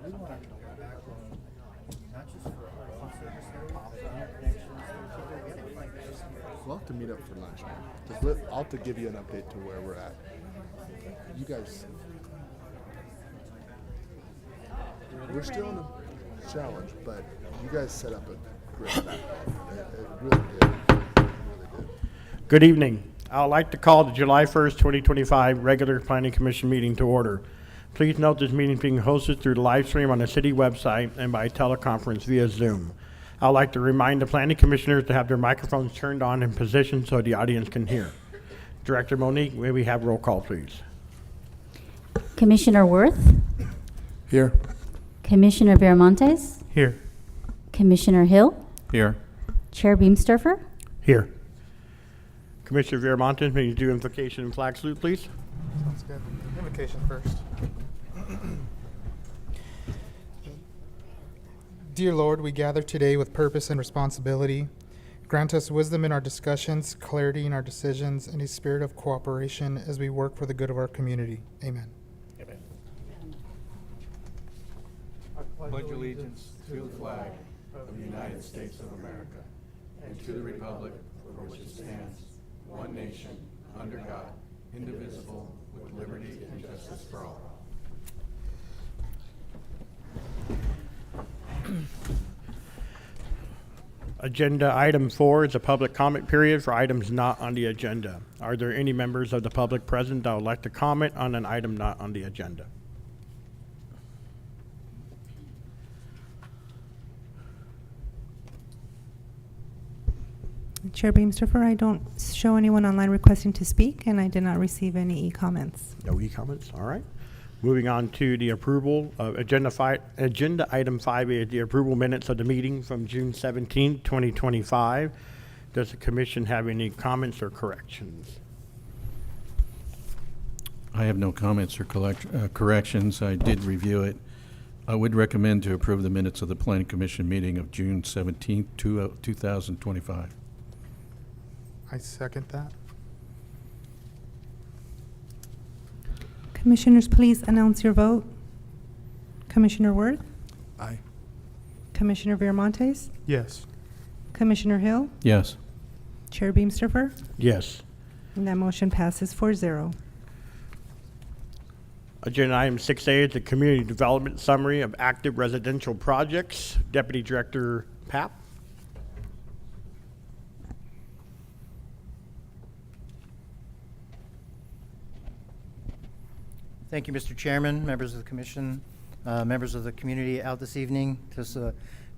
we want to backbone, not just for our own service areas, but our connections to people getting like this. We'll have to meet up for lunch, man. I'll have to give you an update to where we're at. You guys, we're still in a challenge, but you guys set up a great backbone. It really did. Really did. Good evening. I would like to call the July 1st, 2025 regular Planning Commission meeting to order. Please note this meeting is being hosted through the live stream on the city website and by teleconference via Zoom. I would like to remind the planning commissioners to have their microphones turned on and positioned so the audience can hear. Director Monique, may we have roll call, please? Commissioner Worth, Here. Commissioner Viramontes, Here. Commissioner Hill, Here. Chair Beamsturfer, Here. Commissioner Viramontes, may you do invocation and flag salute, please? Sounds good. Invocation first. Dear Lord, we gather today with purpose and responsibility. Grant us wisdom in our discussions, clarity in our decisions, and a spirit of cooperation as we work for the good of our community. Amen. Pledge allegiance to the flag of the United States of America and to the republic for which it stands, one nation, under God, indivisible, with liberty and justice for all. Agenda item 4 is a public comment period for items not on the agenda. Are there any members of the public present that would like to comment on an item not on the agenda? Chair Beamsturfer, I don't show anyone online requesting to speak, and I did not receive any e-comments. No e-comments, all right. Moving on to the approval of agenda item 5A is the approval minutes of the meeting from June 17, 2025. Does the commission have any comments or corrections? I have no comments or corrections. I did review it. I would recommend to approve the minutes of the Planning Commission meeting of June 17th, 2025. I second that. Commissioners, please announce your vote. Commissioner Worth, Aye. Commissioner Viramontes, Yes. Commissioner Hill, Yes. Chair Beamsturfer, Yes. and that motion passes 4-0. Agenda item 6A is the community development summary of active residential projects. Deputy Director Papp. Thank you, Mr. Chairman, members of the commission, members of the community out this evening to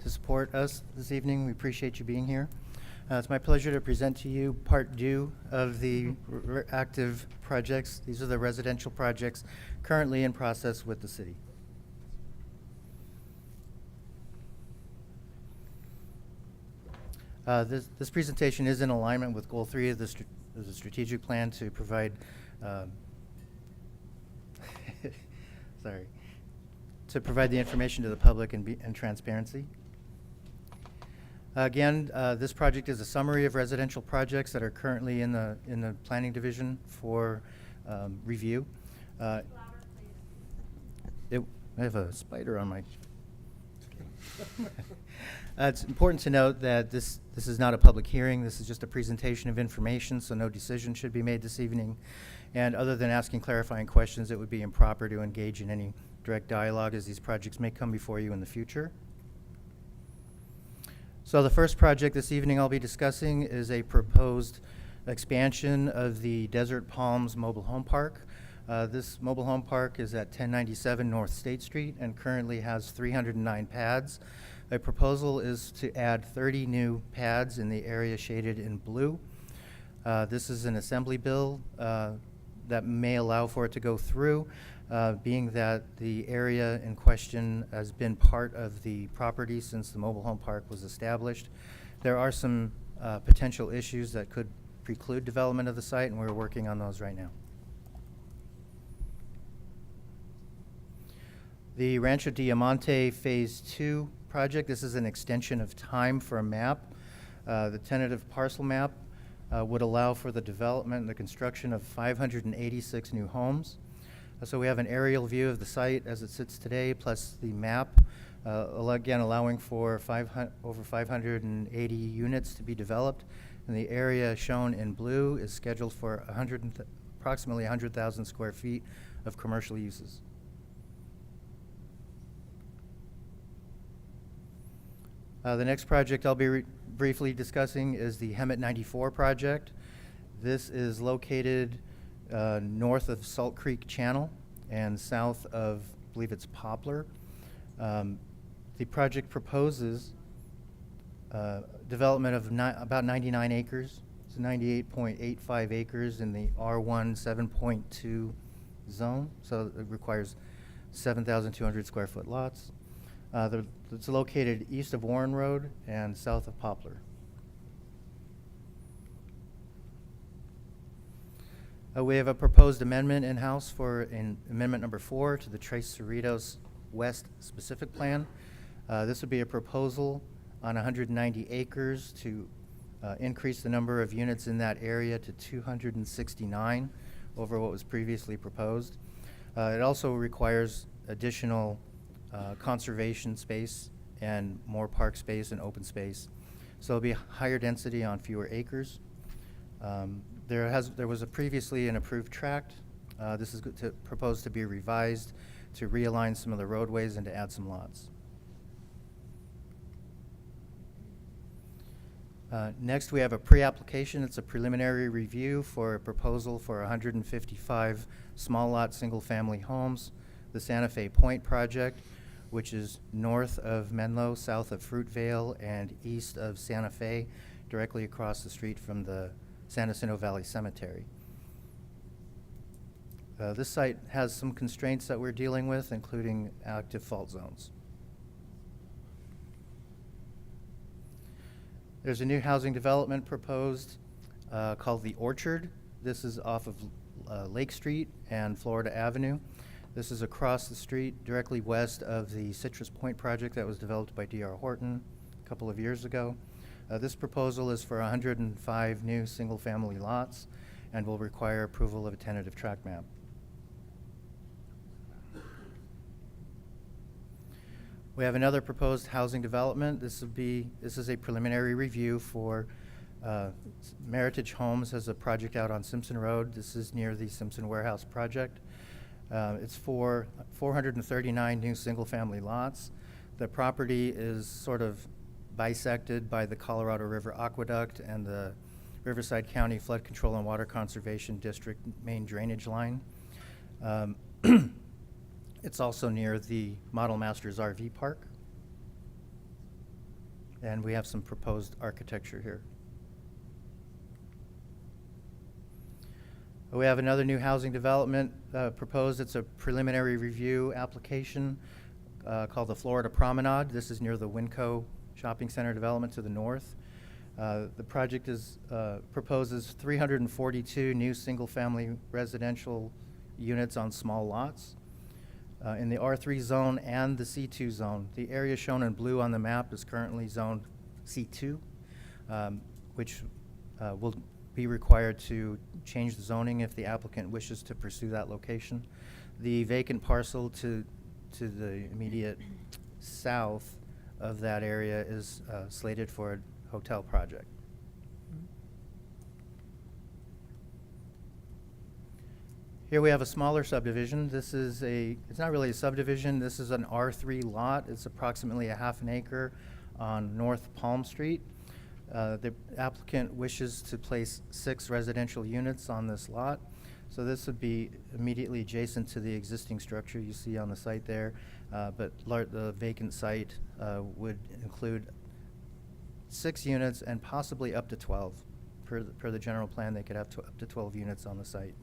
support us this evening. We appreciate you being here. It's my pleasure to present to you part 2 of the active projects. These are the residential projects currently in process with the city. This presentation is in alignment with Goal 3 of the strategic plan to provide to provide the information to the public and transparency. Again, this project is a summary of residential projects that are currently in the planning division for review. I have a spider on my. It's important to note that this is not a public hearing. This is just a presentation of information, so no decision should be made this evening. And other than asking clarifying questions, it would be improper to engage in any direct dialogue as these projects may come before you in the future. So the first project this evening I'll be discussing is a proposed expansion of the Desert Palms Mobile Home Park. This mobile home park is at 1097 North State Street and currently has 309 pads. A proposal is to add 30 new pads in the area shaded in blue. This is an assembly bill that may allow for it to go through, being that the area in question has been part of the property since the mobile home park was established. There are some potential issues that could preclude development of the site, and we're working on those right now. The Rancho Diamante Phase 2 project, this is an extension of time for a map. The tentative parcel map would allow for the development and the construction of 586 new homes. So we have an aerial view of the site as it sits today, plus the map, again allowing for over 580 units to be developed. And the area shown in blue is scheduled for approximately 100,000 square feet of commercial uses. The next project I'll be briefly discussing is the Hemet 94 project. This is located north of Salt Creek Channel and south of, I believe it's Poplar. The project proposes development of about 99 acres. It's 98.85 acres in the R1 7.2 zone, so it requires 7,200 square foot lots. It's located east of Warren Road and south of Poplar. We have a proposed amendment in-house for amendment number 4 to the Tres Cerritos West specific plan. This would be a proposal on 190 acres to increase the number of units in that area to 269 over what was previously proposed. It also requires additional conservation space and more park space and open space. So it'll be higher density on fewer acres. There was previously an approved tract. This is proposed to be revised to realign some of the roadways and to add some lots. Next, we have a pre-application. It's a preliminary review for a proposal for 155 small lot single-family homes, the Santa Fe Point project, which is north of Menlo, south of Fruitvale, and east of Santa Fe, directly across the street from the San Jacinto Valley Cemetery. This site has some constraints that we're dealing with, including active fault zones. There's a new housing development proposed called The Orchard. This is off of Lake Street and Florida Avenue. This is across the street, directly west of the Citrus Point project that was developed by D.R. Horton a couple of years ago. This proposal is for 105 new single-family lots and will require approval of a tentative tract map. We have another proposed housing development. This is a preliminary review for Meritage Homes has a project out on Simpson Road. This is near the Simpson Warehouse project. It's for 439 new single-family lots. The property is sort of bisected by the Colorado River Aqueduct and the Riverside County Flood Control and Water Conservation District main drainage line. It's also near the Model Masters RV Park. And we have some proposed architecture here. We have another new housing development proposed. It's a preliminary review application called the Florida Promenade. This is near the Winco Shopping Center development to the north. The project proposes 342 new single-family residential units on small lots in the R3 zone and the C2 zone. The area shown in blue on the map is currently zoned C2, which will be required to change the zoning if the applicant wishes to pursue that location. The vacant parcel to the immediate south of that area is slated for a hotel project. Here we have a smaller subdivision. It's not really a subdivision. This is an R3 lot. It's approximately a half an acre on North Palm Street. The applicant wishes to place 6 residential units on this lot. So this would be immediately adjacent to the existing structure you see on the site there, but the vacant site would include 6 units and possibly up to 12. Per the general plan, they could have up to 12 units on the site.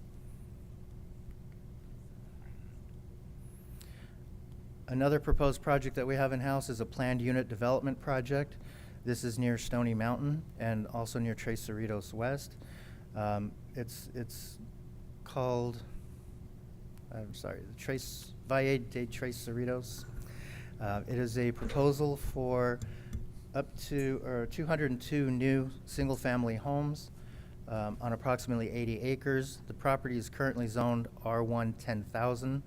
Another proposed project that we have in-house is a planned unit development project. This is near Stony Mountain and also near Tres Cerritos West. It's called, the Valle de Tres Cerritos. It is a proposal for up to 202 new single-family homes. on approximately 80 acres. The property is currently zoned R1 10,000,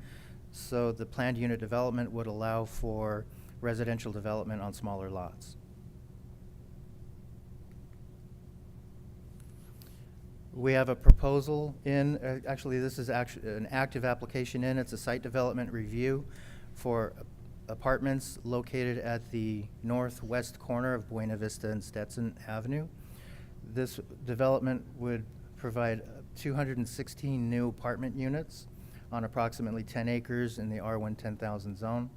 so the planned unit development would allow for residential development on smaller lots. We have a proposal in, actually this is an active application in, it's a site development review for apartments located at the northwest corner of Buena Vista and Stetson Avenue. This development would provide 216 new apartment units on approximately 10 acres in the R1 10,000 zone.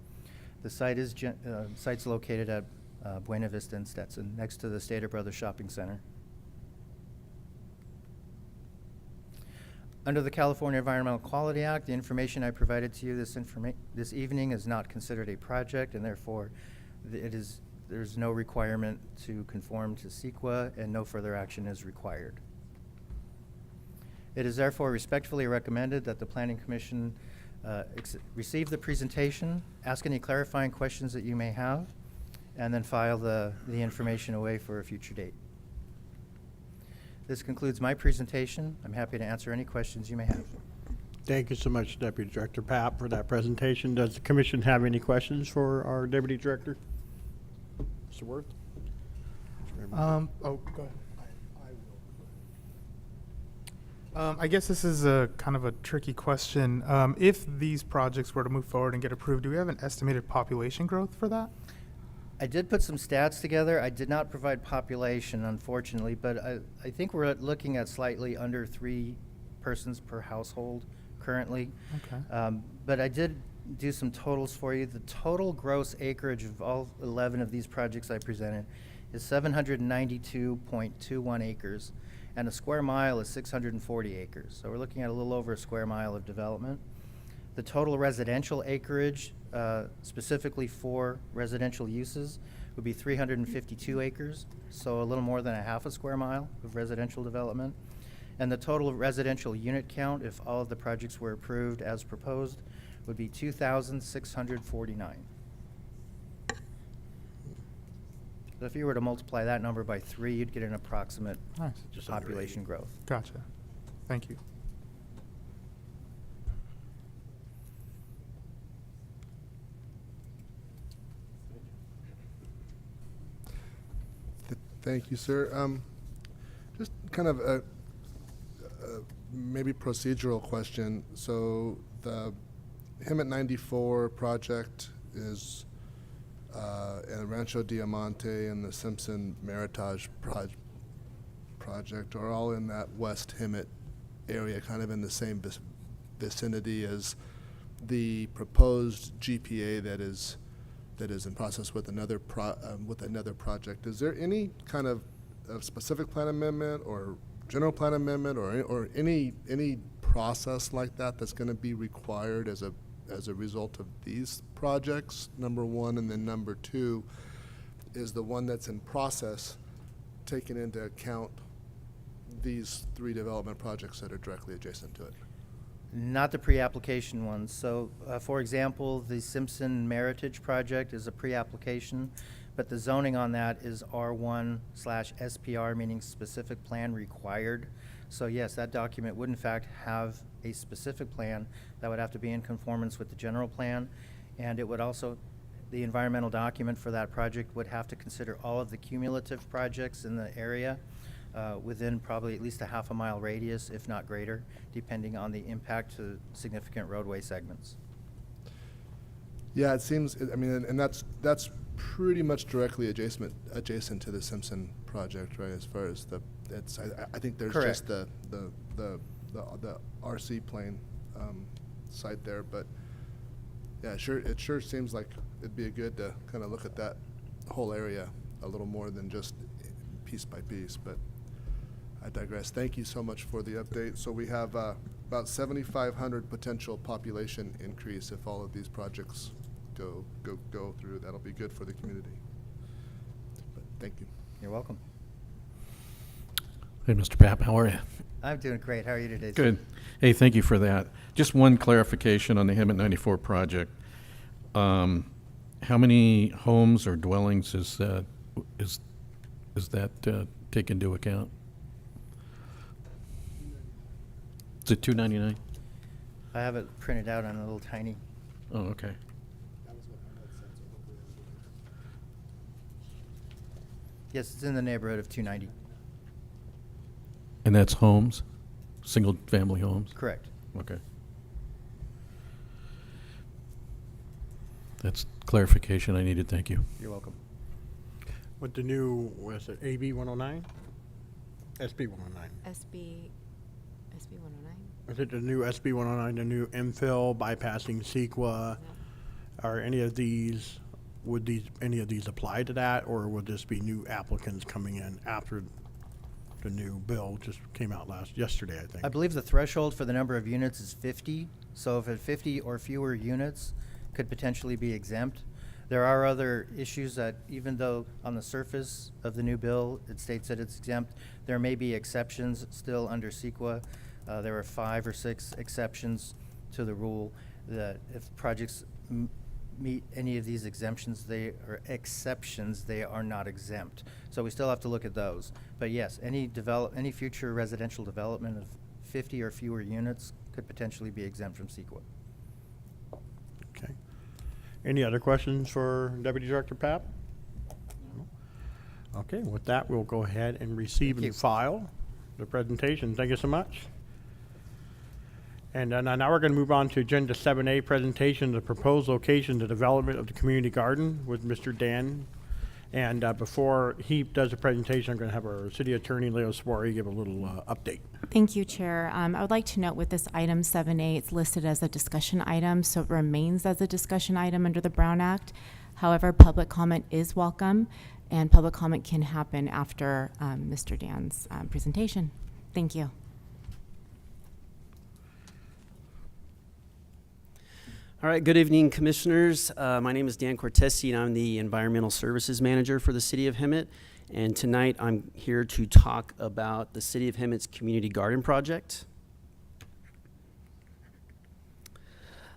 The site is site's located at Buena Vista and Stetson, next to the Stater Brothers Shopping Center. Under the California Environmental Quality Act, the information I provided to you this evening is not considered a project, and therefore there's no requirement to conform to CEQA, and no further action is required. It is therefore respectfully recommended that the Planning Commission receive the presentation, ask any clarifying questions that you may have, and then file the information away for a future date. This concludes my presentation. I'm happy to answer any questions you may have. Thank you so much, Deputy Director Papp, for that presentation. Does the commission have any questions for our Deputy Director? Mr. Worth? Oh, go ahead. I guess this is a kind of a tricky question. If these projects were to move forward and get approved, do we have an estimated population growth for that? I did put some stats together. I did not provide population, unfortunately, but I think we're looking at slightly under 3 persons per household currently. Okay. But I did do some totals for you. The total gross acreage of all 11 of these projects I presented is 792.21 acres, and a square mile is 640 acres. So we're looking at a little over a square mile of development. The total residential acreage, specifically for residential uses, would be 352 acres, so a little more than a half a square mile of residential development. And the total residential unit count, if all of the projects were approved as proposed, would be 2,649. So if you were to multiply that number by 3, you'd get an approximate Nice. Just under population growth. Gotcha. Thank you. Thank you, sir. Just kind of a maybe procedural question. So the Hemet 94 project is and Rancho Diamante and the Simpson Meritage project are all in that West Hemet area, kind of in the same vicinity as the proposed GPA that is in process with another project. Is there any kind of specific plan amendment or general plan amendment or any process like that that's going to be required as a result of these projects? Number one, and then number two, is the one that's in process taking into account these 3 development projects that are directly adjacent to it? Not the pre-application ones. So, for example, the Simpson Meritage project is a pre-application, but the zoning on that is R1/SPR, meaning specific plan required. So yes, that document would in fact have a specific plan that would have to be in conformance with the general plan, and it would also, the environmental document for that project would have to consider all of the cumulative projects in the area within probably at least a half a mile radius, if not greater, depending on the impact to significant roadway segments. Yeah, it seems. I mean, and that's pretty much directly adjacent to the Simpson project, right? As far as I think there's Correct. just the RC plane site there, but yeah, it sure seems like it'd be good to kind of look at that whole area a little more than just piece by piece. But I digress. Thank you so much for the update. So we have about 7,500 potential population increase if all of these projects go through. That'll be good for the community. But thank you. You're welcome. Hey, Mr. Papp, how are you? I'm doing great. How are you today, sir? Good. Hey, thank you for that. Just one clarification on the Hemet 94 project. How many homes or dwellings is that take into account? Is it $2.99? I have it printed out on a little tiny. Oh, okay. Yes, it's in the neighborhood of 290. And that's homes? Single-family homes? Correct. Okay. That's clarification I needed. Thank you. You're welcome. With the new, was it AB 109? SB 109. SB 109? Is it the new SB 109, the new infill bypassing CEQA? Are any of these, any of these apply to that, or would this be new applicants coming in after the new bill just came out yesterday, I think? I believe the threshold for the number of units is 50. So if it's 50 or fewer units, could potentially be exempt. There are other issues that, even though on the surface of the new bill it states that it's exempt, there may be exceptions still under CEQA. There are 5 or 6 exceptions to the rule that if projects meet any of these exceptions, they are not exempt. So we still have to look at those. But yes, any future residential development of 50 or fewer units could potentially be exempt from CEQA. Okay. Any other questions for Deputy Director Papp? No. Okay, with that, we'll go ahead and receive Thank you. and file the presentation. Thank you so much. And now we're going to move on to Agenda 7A, presentation of the proposed location, the development of the community garden with Mr. Dan. And before he does the presentation, I'm going to have our City Attorney, Leo Suari, give a little update. Thank you, Chair. I would like to note with this item 7A, it's listed as a discussion item, so it remains as a discussion item under the Brown Act. However, public comment is welcome, and public comment can happen after Mr. Dan's presentation. Thank you. All right, good evening, Commissioners. My name is Dan Cortesi, and I'm the Environmental Services Manager for the City of Hemet. And tonight, I'm here to talk about the City of Hemet's Community Garden Project.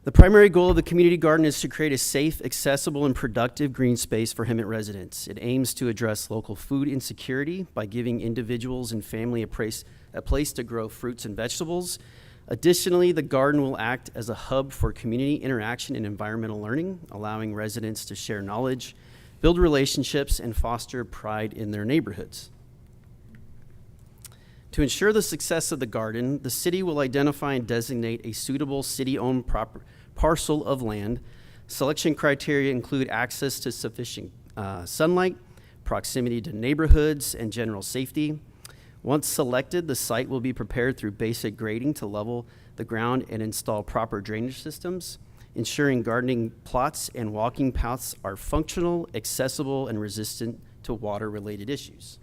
The primary goal of the community garden is to create a safe, accessible, and productive green space for Hemet residents. It aims to address local food insecurity by giving individuals and family a place to grow fruits and vegetables. Additionally, the garden will act as a hub for community interaction and environmental learning, allowing residents to share knowledge, build relationships, and foster pride in their neighborhoods. To ensure the success of the garden, the city will identify and designate a suitable city-owned parcel of land. Selection criteria include access to sufficient sunlight, proximity to neighborhoods, and general safety. Once selected, the site will be prepared through basic grading to level the ground and install proper drainage systems, ensuring gardening plots and walking paths are functional, accessible, and resistant to water-related issues.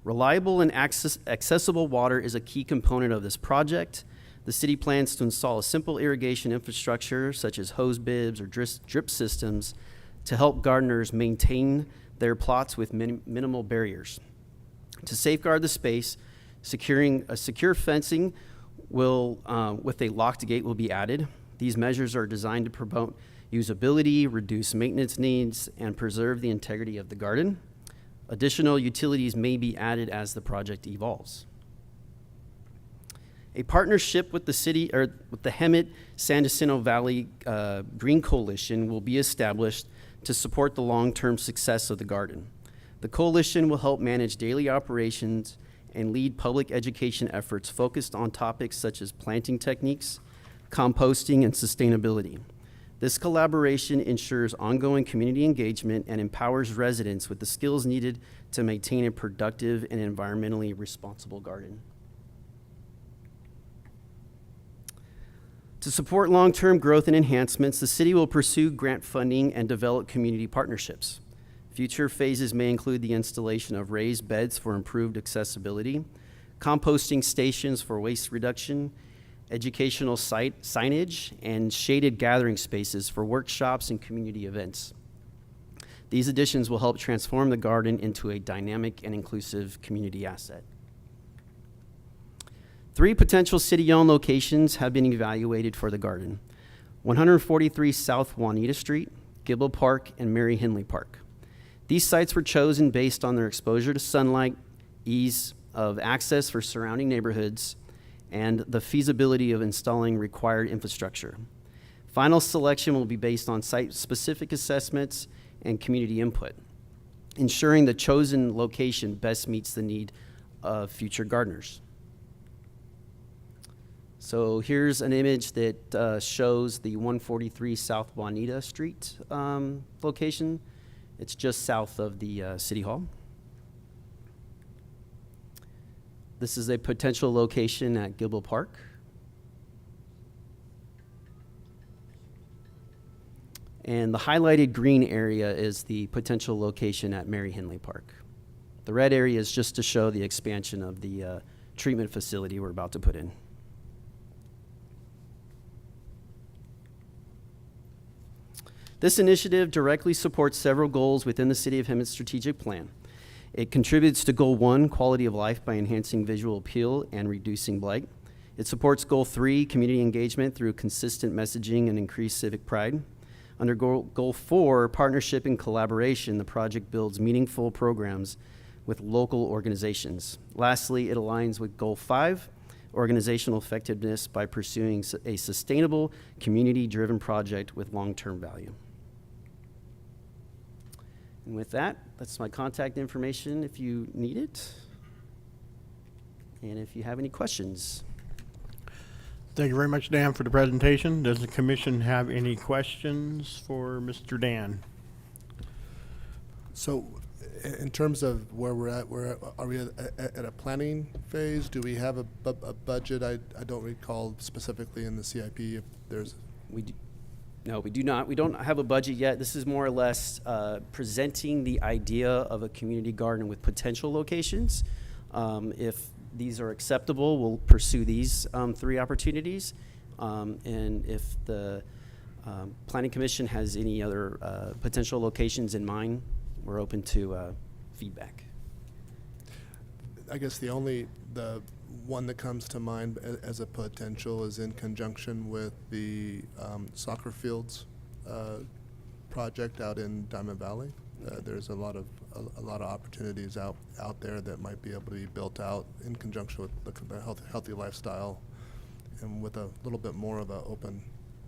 Reliable and accessible water is a key component of this project. The city plans to install a simple irrigation infrastructure such as hose bibs or drip systems to help gardeners maintain their plots with minimal barriers. To safeguard the space, secure fencing with a locked gate will be added. These measures are designed to promote usability, reduce maintenance needs, and preserve the integrity of the garden. Additional utilities may be added as the project evolves. A partnership with the city, or with the Hemet San Jacinto Valley Green Coalition, will be established to support the long-term success of the garden. The coalition will help manage daily operations and lead public education efforts focused on topics such as planting techniques, composting, and sustainability. This collaboration ensures ongoing community engagement and empowers residents with the skills needed to maintain a productive and environmentally responsible garden. To support long-term growth and enhancements, the city will pursue grant funding and develop community partnerships. Future phases may include the installation of raised beds for improved accessibility, composting stations for waste reduction, educational signage, and shaded gathering spaces for workshops and community events. These additions will help transform the garden into a dynamic and inclusive community asset. 3 potential city-owned locations have been evaluated for the garden: 143 South Juanita Street, Gibble Park, and Mary Henley Park. These sites were chosen based on their exposure to sunlight, ease of access for surrounding neighborhoods, and the feasibility of installing required infrastructure. Final selection will be based on site-specific assessments and community input, ensuring the chosen location best meets the need of future gardeners. So here's an image that shows the 143 South Juanita Street location. It's just south of the City Hall. This is a potential location at Gilbo Park. And the highlighted green area is the potential location at Mary Henley Park. The red area is just to show the expansion of the treatment facility we're about to put in. This initiative directly supports several goals within the City of Hemet strategic plan. It contributes to Goal 1, quality of life, by enhancing visual appeal and reducing blight. It supports Goal 3, community engagement, through consistent messaging and increased civic pride. Under Goal 4, partnership and collaboration, the project builds meaningful programs with local organizations. Lastly, it aligns with Goal 5, organizational effectiveness, by pursuing a sustainable, community-driven project with long-term value. And with that, that's my contact information if you need it. And if you have any questions. Thank you very much, Dan, for the presentation. Does the commission have any questions for Mr. Dan? So, in terms of where we're at, are we at a planning phase? Do we have a budget? I don't recall specifically in the CIP if there's. No, we do not. We don't have a budget yet. This is more or less presenting the idea of a community garden with potential locations. If these are acceptable, we'll pursue these 3 opportunities. And if the Planning Commission has any other potential locations in mind, we're open to feedback. I guess the one that comes to mind as a potential is in conjunction with the soccer fields project out in Diamond Valley. There's a lot of opportunities out there that might be able to be built out in conjunction with the healthy lifestyle, and with a little bit more of an open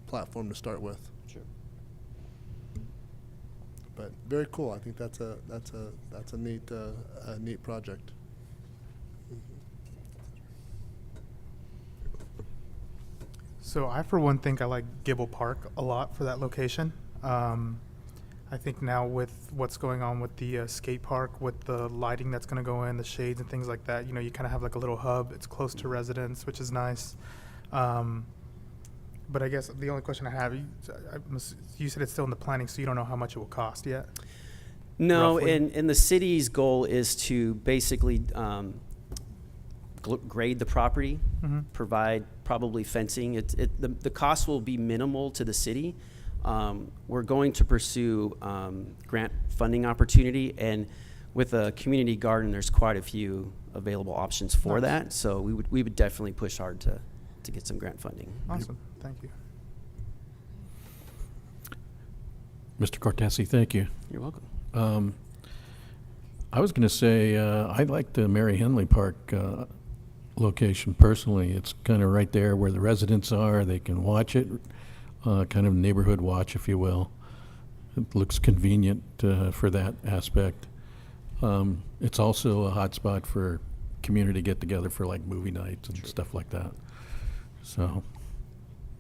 platform to start with. Sure. But very cool. I think that's a neat project. So I, for one, think I like Gibble Park a lot for that location. I think now with what's going on with the skate park, with the lighting that's going to go in, the shades and things like that, you know, you kind of have like a little hub. It's close to residents, which is nice. But I guess the only question I have, you said it's still in the planning, so you don't know how much it will cost yet? No, Roughly? and the city's goal is to basically grade the property, provide probably fencing. The cost will be minimal to the city. We're going to pursue grant funding opportunity, and with a community garden, there's quite a few available options for Nice. that. So we would definitely push hard to get some grant funding. Awesome. Thank you. Mr. Cortese, thank you. You're welcome. I was going to say, I like the Mary Henley Park location personally. It's kind of right there where the residents are. They can watch it, kind of neighborhood watch, if you will. It looks convenient for that aspect. It's also a hot spot for community get-together for like movie nights and stuff like that. So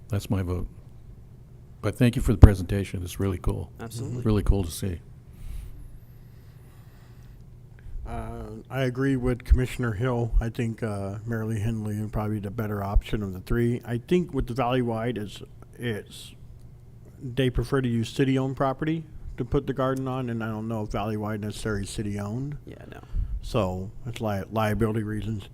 that's my vote. But thank you for the presentation. It's really cool. Absolutely. Really cool to see. I agree with Commissioner Hill. I think Mary Henley is probably the better option of the 3. I think with the Valley-wide is they prefer to use city-owned property to put the garden on, and I don't know if Valley-wide necessarily is city-owned. Yeah, no. So it's liability reasons.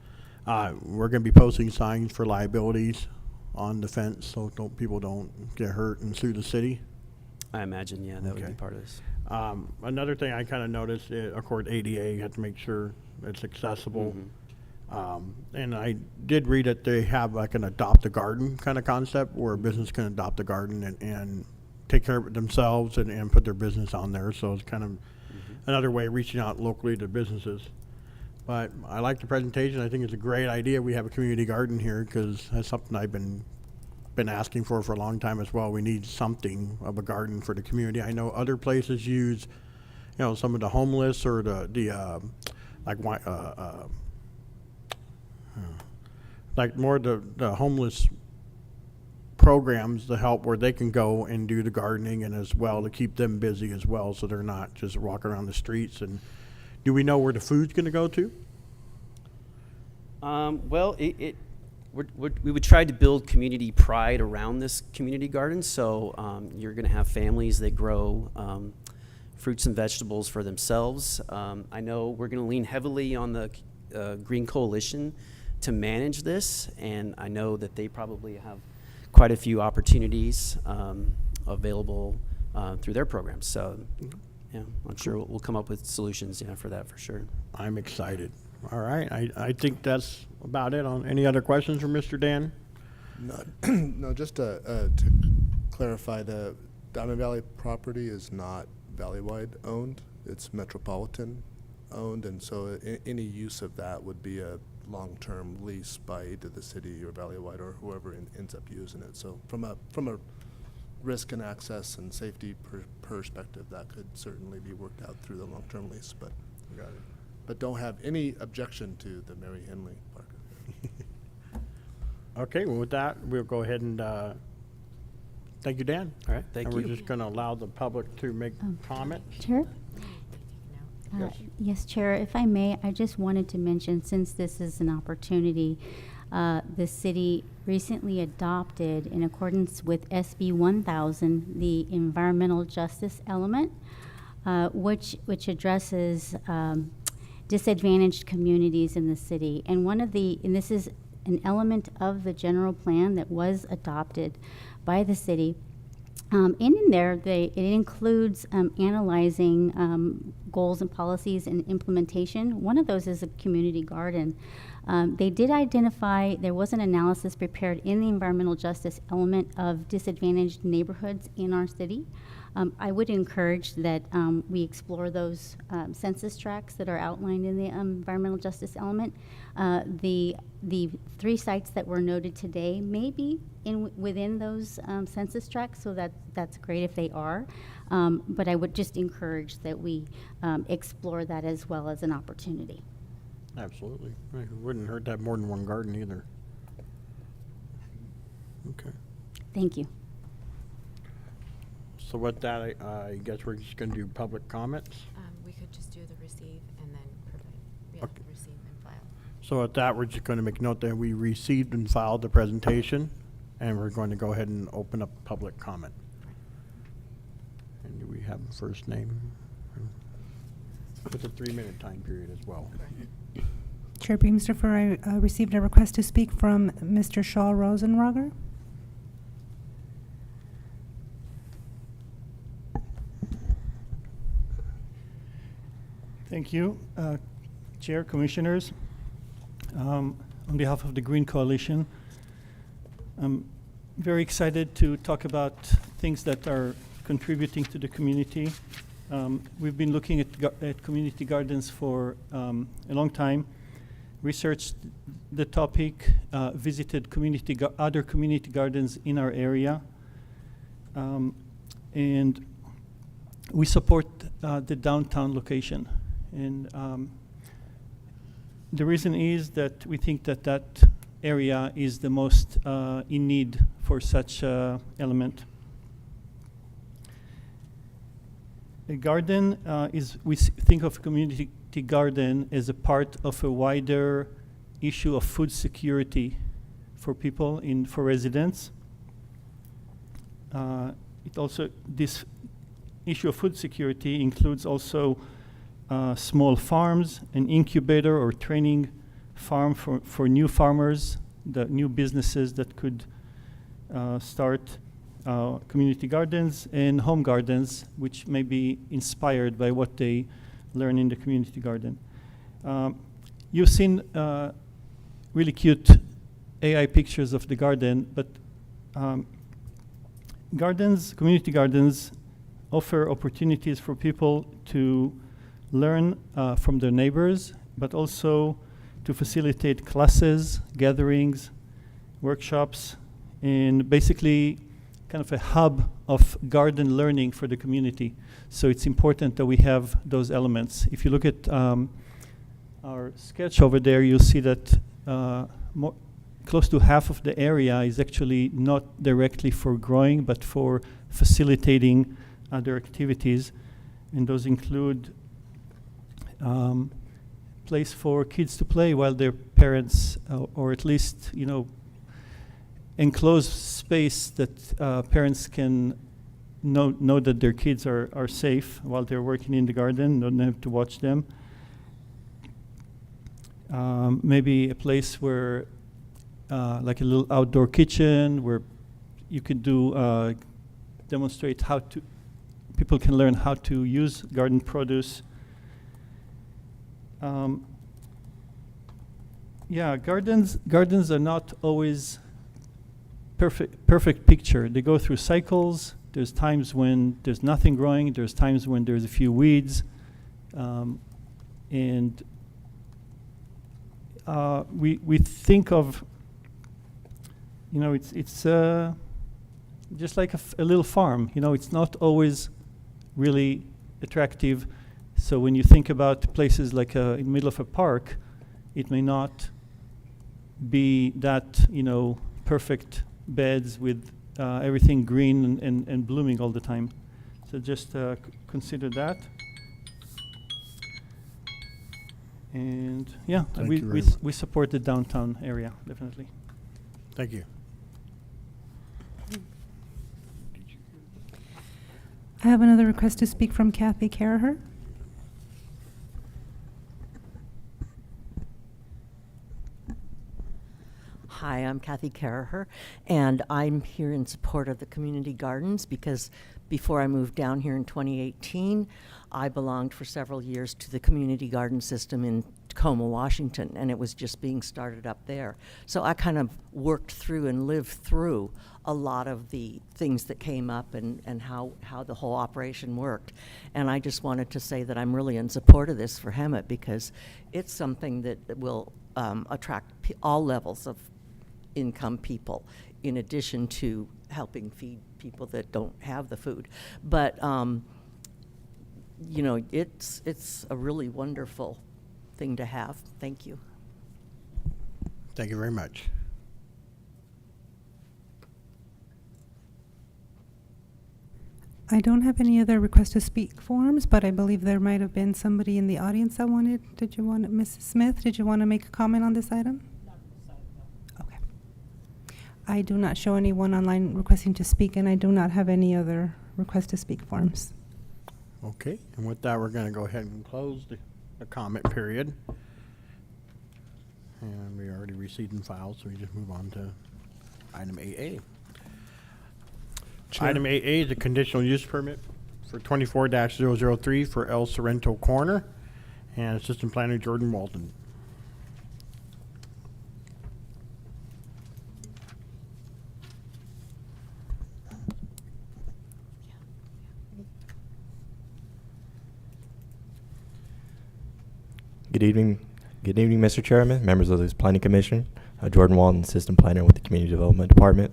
We're going to be posting signs for liabilities on the fence, so people don't get hurt and sue the city. I imagine, yeah, that would Okay. be part of this. Another thing I kind of noticed, of course, ADA, you have to make sure it's accessible. And I did read that they have like an adopt a garden kind of concept where a business can adopt a garden and take care of it themselves and put their business on there. So it's kind of another way of reaching out locally to businesses. But I like the presentation. I think it's a great idea. We have a community garden here because that's something I've been asking for a long time as well. We need something of a garden for the community. I know other places use, some of the homeless or like more the homeless programs to help where they can go and do the gardening and as well to keep them busy as well so they're not just walking around the streets. And do we know where the food's going to go to? Well, we would try to build community pride around this community garden. So you're going to have families that grow fruits and vegetables for themselves. I know we're going to lean heavily on the Green Coalition to manage this, and I know that they probably have quite a few opportunities available through their programs. So, yeah, I'm sure we'll come up with solutions, for that for sure. I'm excited. All right, I think that's about it. On any other questions from Mr. Dan? No, just to clarify, the Diamond Valley property is not Valleywide owned. It's Metropolitan owned, and so any use of that would be a long-term lease by either the city or Valleywide or whoever ends up using it. So from a risk and access and safety perspective, that could certainly be worked out through the long-term lease. But Got it. but don't have any objection to the Mary Henley Park. Okay, well, with that, we'll go ahead and thank you, Dan. All right, thank and you. we're just going to allow the public to make comments. Chair? Yes. Yes, Chair, if I may, I just wanted to mention, since this is an opportunity, the city recently adopted, in accordance with SB 1000, the environmental justice element, which addresses disadvantaged communities in the city. And and this is an element of the general plan that was adopted by the city. And in there, it includes analyzing goals and policies and implementation. One of those is a community garden. They did identify, there was an analysis prepared in the environmental justice element of disadvantaged neighborhoods in our city. I would encourage that we explore those census tracts that are outlined in the environmental justice element. The 3 sites that were noted today may be within those census tracts, so that's great if they are. But I would just encourage that we explore that as well as an opportunity. Absolutely. It wouldn't hurt to have more than one garden either. Okay. Thank you. So with that, I guess we're just going to do public comments. We could just do the receive and then provide, Okay. receive and file. So with that, we're just going to make note that we received and filed the presentation, and we're going to go ahead and open up public comment. And do we have a first name? With a 3-minute time period as well. Chair Beamsterfer, I received a request to speak from Mr. Shaw Rosenroger. Thank you, Chair, Commissioners. On behalf of the Green Coalition, I'm very excited to talk about things that are contributing to the community. We've been looking at community gardens for a long time, researched the topic, visited other community gardens in our area, and we support the downtown location. And the reason is that we think that area is the most in need for such element. A garden we think of community garden as a part of a wider issue of food security for people, for residents. This issue of food security includes also small farms, an incubator or training farm for new farmers, the new businesses that could start community gardens, and home gardens, which may be inspired by what they learn in the community garden. You've seen really cute AI pictures of the garden, but community gardens offer opportunities for people to learn from their neighbors but also to facilitate classes, gatherings, workshops, and basically kind of a hub of garden learning for the community. So it's important that we have those elements. If you look at our sketch over there, you'll see that close to half of the area is actually not directly for growing, but for facilitating other activities. And those include place for kids to play while their parents, or at least, enclosed space that parents can know that their kids are safe while they're working in the garden, don't have to watch them. Maybe a place where, like a little outdoor kitchen where you could do, demonstrate people can learn how to use garden produce. Gardens are not always perfect picture. They go through cycles. There's times when there's nothing growing. There's times when there's a few weeds, and we think of, it's just like a little farm. It's not always really attractive. So when you think about places like in the middle of a park, it may not be that perfect beds with everything green and blooming all the time. So just consider that. And yeah, Thank you very much. we support the downtown area, definitely. Thank you. I have another request to speak from Kathy Caraher. Hi, I'm Kathy Caraher, and I'm here in support of the community gardens because before I moved down here in 2018, I belonged for several years to the community garden system in Tacoma, Washington, and it was just being started up there. So I kind of worked through and lived through a lot of the things that came up and how the whole operation worked. And I just wanted to say that I'm really in support of this for Hemet because it's something that will attract all levels of income people, in addition to helping feed people that don't have the food. But it's a really wonderful thing to have. Thank you. Thank you very much. I don't have any other request to speak forms, but I believe there might have been somebody in the audience that wanted. Mrs. Smith, did you want to make a comment on this item? Okay. I do not show anyone online requesting to speak, and I do not have any other request to speak forms. Okay, and with that, we're going to go ahead and close the comment period. And we already received in files, so we just move on to item 8A. Chair. Item 8A is a conditional use permit for 24-003 for El Sorrento Corner, and Assistant Planner Jordan Walton. Good evening, Mr. Chairman, members of this Planning Commission. Jordan Walton, Assistant Planner with the Community Development Department.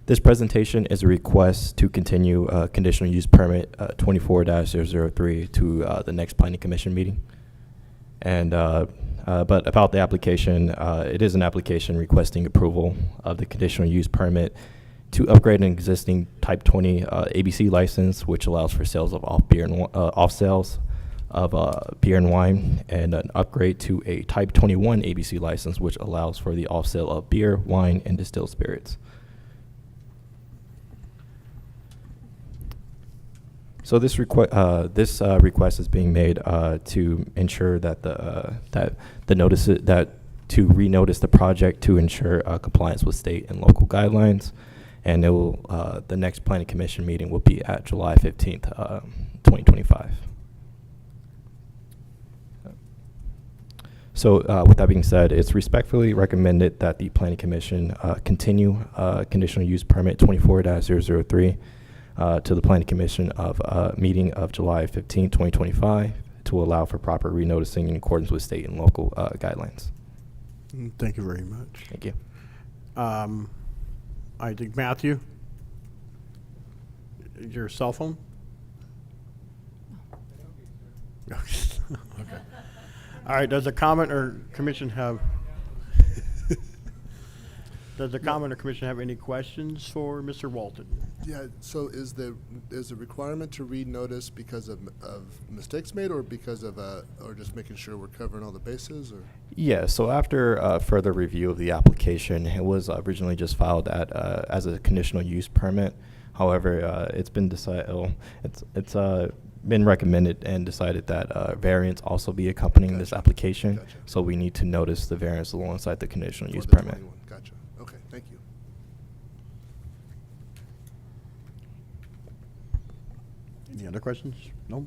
This presentation is a request to continue conditional use permit 24-003 to the next Planning Commission meeting. And but about the application, it is an application requesting approval of the conditional use permit to upgrade an existing Type 20 ABC license, which allows for sales of off sales of beer and wine, and an upgrade to a Type 21 ABC license, which allows for the off sale of beer, wine, and distilled spirits. So this request is being made to ensure that to renotice the project to ensure compliance with state and local guidelines, and it will the next Planning Commission meeting will be at July 15th, 2025. So with that being said, it's respectfully recommended that the Planning Commission continue conditional use permit 24-003 to the Planning Commission of meeting of July 15, 2025, to allow for proper renoticing in accordance with state and local guidelines. Thank you very much. Thank you. I think Matthew, your cell phone? Okay. All right, does the comment or commission have, does the comment or commission have any questions for Mr. Walton? Yeah, so is the requirement to read notice because of mistakes made, or because of, or just making sure we're covering all the bases, or? Yeah, so after further review of the application, it was originally just filed as a conditional use permit. However, it's been decided, it's been recommended and decided that variance also be accompanying this application. Gotcha. So we need to notice the variance alongside the conditional For use the permit. 21. Gotcha. Okay, thank you. Any other questions? No?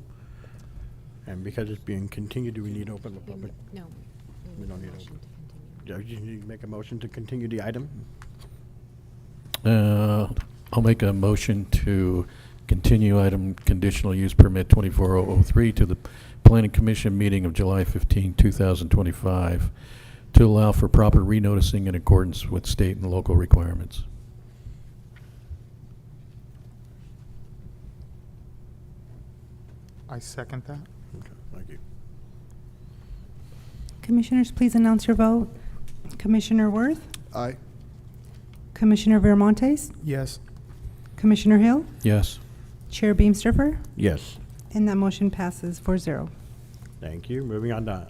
And because it's being continued, do we need to open the public? No. We don't need to open. Do you need to make a motion to continue the item? I'll make a motion to continue item conditional use permit 24003 to the Planning Commission meeting of July 15, 2025, to allow for proper renoticing in accordance with state and local requirements. I second that. Okay, thank you. Commissioners, please announce your vote. Commissioner Worth? Aye. Commissioner Viramontes? Yes. Commissioner Hill? Yes. Chair Beamsterfer? Yes. And that motion passes 4-0. Thank you. Moving on to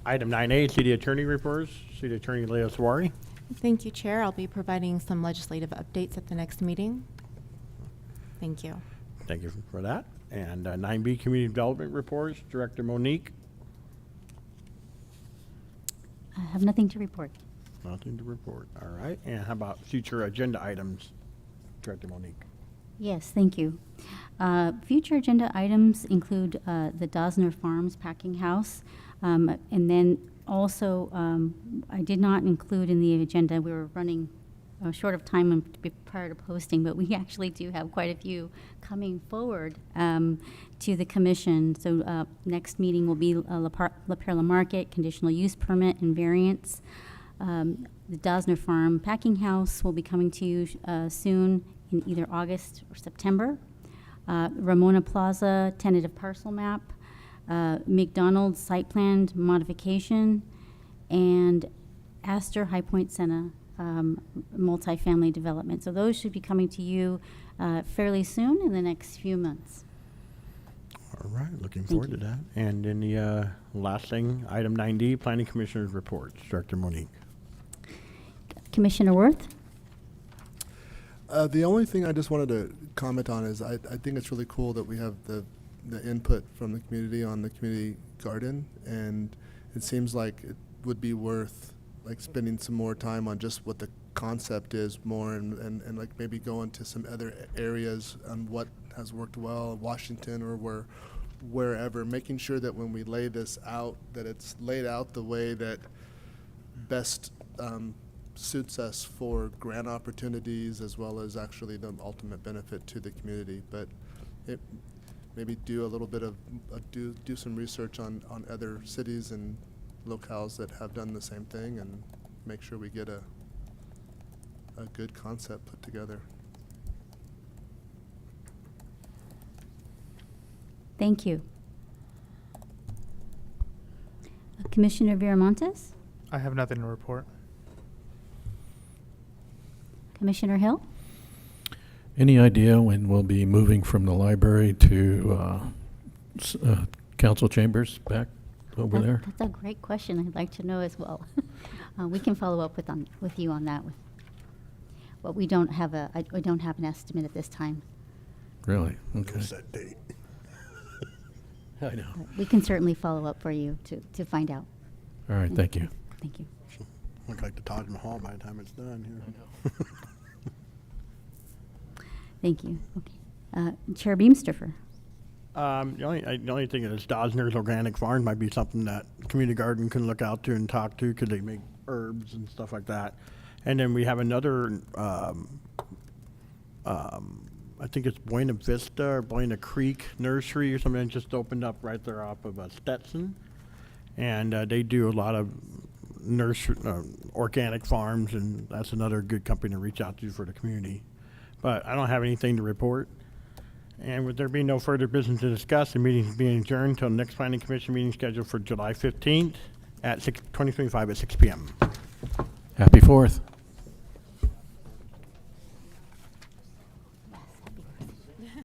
item 9A, City Attorney reports. City Attorney Leah Sawari. Thank you, Chair. I'll be providing some legislative updates at the next meeting. Thank you. Thank you for that. And 9B, Community Development reports. Director Monique. I have nothing to report. Nothing to report. All right. And how about future agenda items? Director Monique. Yes, thank you. Future agenda items include the Dosner Farms Packing House. And then also, I did not include in the agenda, we were running short of time prior to posting, but we actually do have quite a few coming forward to the commission. So next meeting will be La Perla Market, conditional use permit and variance. The Dosner Farm Packing House will be coming to you soon in either August or September. Ramona Plaza tentative parcel map, McDonald's site plan modification, and Astor High Point Center multifamily development. So those should be coming to you fairly soon in the next few months. All right. Looking Thank forward you. to that. And then the last thing, item 9D, Planning Commissioner's reports. Director Monique. Commissioner Worth? The only thing I just wanted to comment on is I think it's really cool that we have the input from the community on the community garden, and it seems like it would be worth like spending some more time on just what the concept is more, and like maybe go into some other areas on what has worked well, Washington or wherever, making sure that when we lay this out, that it's laid out the way that best suits us for grant opportunities, as well as actually the ultimate benefit to the community. But it maybe do a little bit of do some research on other cities and locales that have done the same thing, and make sure we get a good concept put together. Thank you. Commissioner Viramontes? I have nothing to report. Commissioner Hill? Any idea when we'll be moving from the library to council chambers back over there? That's a great question. I'd like to know as well. We can follow up with you on that. But we don't have we don't have an estimate at this time. Really? Okay. Set date. I know. We can certainly follow up for you to find out. All right, thank you. Thank you. Look like the Taj Mahal by the time it's done here. Thank you. Okay. Chair Beamsterfer? The only thing is Dosner's Organic Farm might be something that Community Garden can look out to and talk to, because they make herbs and stuff like that. And then we have another I think it's Buena Vista or Buena Creek Nursery or something that just opened up right there off of Stetson. And they do a lot of organic farms, and that's another good company to reach out to for the community. But I don't have anything to report. And with there being no further business to discuss, the meeting is being adjourned until next planning commission meeting scheduled for July 15th at 2025 at 6 p.m. Happy 4th.